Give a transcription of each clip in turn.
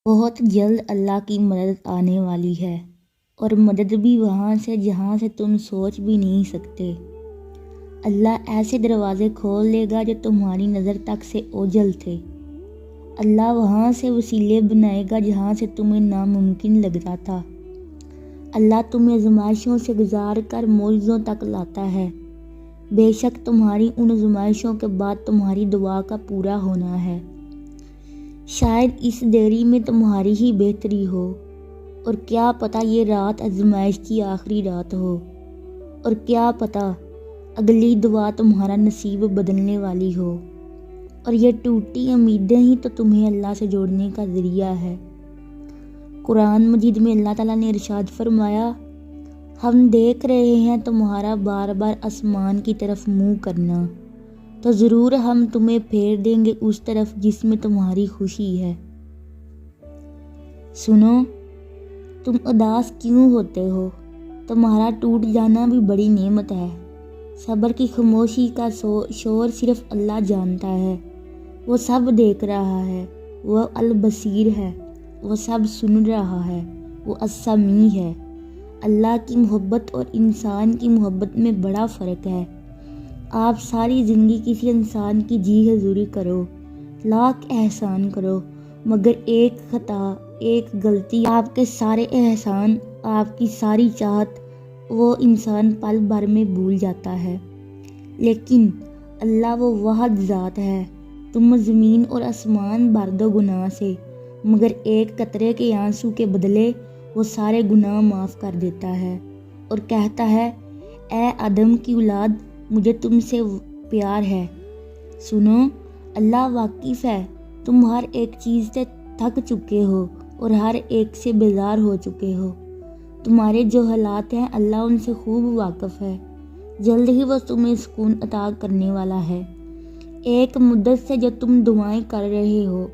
بہت جلد اللہ کی مدد آنے والی ہے، اور مدد بھی وہاں سے جہاں سے تم سوچ بھی نہیں سکتے۔ اللہ ایسے دروازے کھول دے گا جو تمہاری نظر تک سے اوجھل تھے۔ اللہ وہاں سے وسیلے بنائے گا جہاں سے تمہیں ناممکن لگتا تھا۔ اللہ تمہیں آزمائشوں سے گزار کر معجزوں تک لاتا ہے۔ بے شک تمہاری ان آزمائشوں کے بعد تمہاری دعا کا پورا ہونا ہے۔ شاید اس دیری میں تمہاری ہی بہتری ہو، اور کیا پتہ یہ رات آزمائش کی آخری رات ہو، اور کیا پتہ اگلی دعا تمہارا نصیب بدلنے والی ہو، اور یہ ٹوٹی امیدیں ہی تو تمہیں اللہ سے جوڑنے کا ذریعہ ہے۔ قرآن مجید میں اللہ تعالیٰ نے ارشاد فرمایا، ہم دیکھ رہے ہیں تمہارا بار بار آسمان کی طرف منہ کرنا، تو ضرور ہم تمہیں پھیر دیں گے اس طرف جس میں تمہاری خوشی ہے۔ سنو، تم اداس کیوں ہوتے ہو؟ تمہارا ٹوٹ جانا بھی بڑی نعمت ہے۔ صبر کی خاموشی کا شور صرف اللہ جانتا ہے۔ وہ سب دیکھ رہا ہے، وہ البصیر ہے، وہ سب سن رہا ہے، وہ السمیع ہے۔ اللہ کی محبت اور انسان کی محبت میں بڑا فرق ہے۔ آپ ساری زندگی کسی انسان کی جی حضوری کرو، لاکھ احسان کرو، مگر ایک خطا، ایک غلطی، آپ کے سارے احسان، آپ کی ساری چاہت وہ انسان پل بھر میں بھول جاتا ہے۔ لیکن اللہ وہ واحد ذات ہے، تم زمین اور آسمان بھر دو گناہ سے، مگر ایک قطرے کے آنسو کے بدلے وہ سارے گناہ معاف کر دیتا ہے، اور کہتا ہے، اے آدم کی اولاد، مجھے تم سے پیار ہے۔ سنو، اللہ واقف ہے، تم ہر ایک چیز سے تھک چکے ہو اور ہر ایک سے بیزار ہو چکے ہو۔ تمہارے جو حالات ہیں اللہ ان سے خوب واقف ہے۔ جلد ہی وہ تمہیں سکون عطا کرنے والا ہے۔ ایک مدت سے جو تم دعائیں کر رہے ہو،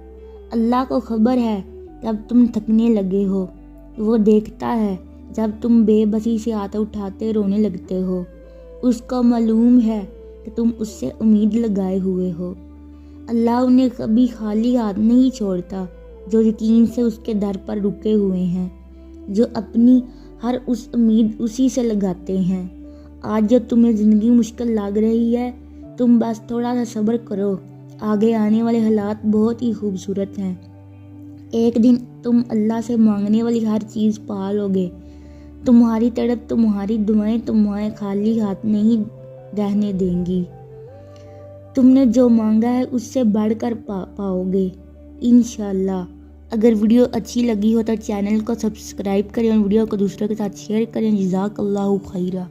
اللہ کو خبر ہے جب تم تھکنے لگے ہو، وہ دیکھتا ہے جب تم بے بسی سے ہاتھ اٹھاتے رونے لگتے ہو، اس کو معلوم ہے کہ تم اس سے امید لگائے ہوئے ہو۔ اللہ انہیں کبھی خالی ہاتھ نہیں چھوڑتا جو یقین سے اس کے در پر رکے ہوئے ہیں، جو اپنی ہر اس امید اسی سے لگاتے ہیں۔ آج جو تمہیں زندگی مشکل لگ رہی ہے، تم بس تھوڑا سا صبر کرو، آگے آنے والے حالات بہت ہی خوبصورت ہیں۔ ایک دن تم اللہ سے مانگنے والی ہر چیز پا لو گے۔ تمہاری تڑپ، تمہاری دعائیں تمہیں خالی ہاتھ نہیں رہنے دیں گی۔ تم نے جو مانگا ہے اس سے بڑھ کر پاؤ گے انشاءاللہ۔ اگر ویڈیو اچھی لگی ہو تو چینل کو سبسکرائب کریں اور ویڈیو کو دوسروں کے ساتھ شیئر کریں۔ جزاک اللہ خیرہ۔